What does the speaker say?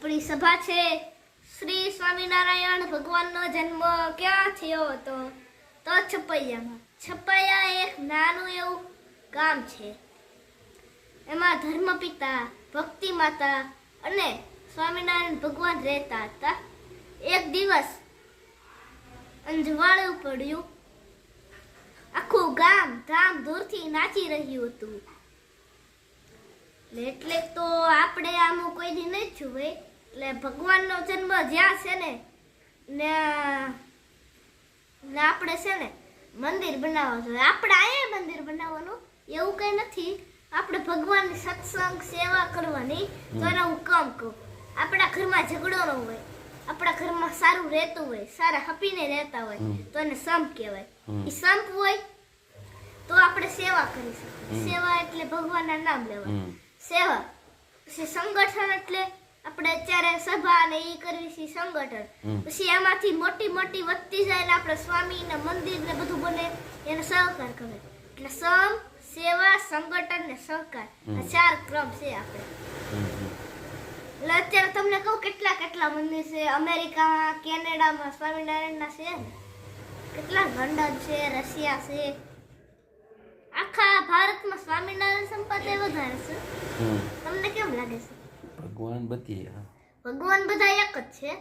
આપણી સભા છે શ્રી સ્વામિનારાયણ ભગવાનનો જન્મ ક્યાં થયો હતો? તો છપૈયામાં. છપૈયા એક નાનું એવું ગામ છે. એમાં ધર્મપિતા, ભક્તિ માતા અને સ્વામિનારાયણ ભગવાન રહેતા હતા. એક દિવસ અંજવાળું પડ્યું. આખું ગામ ધામધૂમથી નાચી રહ્યું હતું. એટલે તો આપણે આમાં કોઈ દી નહીં જોવે. એટલે ભગવાનનો જન્મ જ્યાં છે ને આપણે છે ને મંદિર બનાવવા જોઈએ. આપણે અહીંયા મંદિર બનાવવાનું એવું કંઈ નથી. આપણે ભગવાનની સત્સંગ સેવા કરવાની. તો એને હું કામ કહું, આપણા ઘરમાં ઝઘડો ન હોય, આપણા ઘરમાં સારું રહેતું હોય, સારા હપીને રહેતા હોય તો એને સંપ કહેવાય. એ સંપ હોય તો આપણે સેવા કરી શકીએ. સેવા એટલે ભગવાનના નામ લેવા. સેવા પછી સંગઠન એટલે આપણે અત્યારે સભા ને એ કરવી છે સંગઠન. પછી એમાંથી મોટી મોટી વધતી જાય ને આપણે સ્વામી ને મંદિર ને બધું બને એને સહકાર કરે. એટલે સમ, સેવા, સંગઠન ને સહકાર આ 4 ક્રમ છે આપણે. એટલે અત્યારે તમને કહું કેટલા મંદિર છે અમેરિકામાં, કેનેડામાં સ્વામિનારાયણના છે ને કેટલા. લંડન છે, રશિયા છે. આખા ભારતમાં સ્વામિનારાયણ સંપ્રદાય વધારે છે. તમને કેમ લાગે છે? ભગવાન બધી ભગવાન બધા એક જ છે.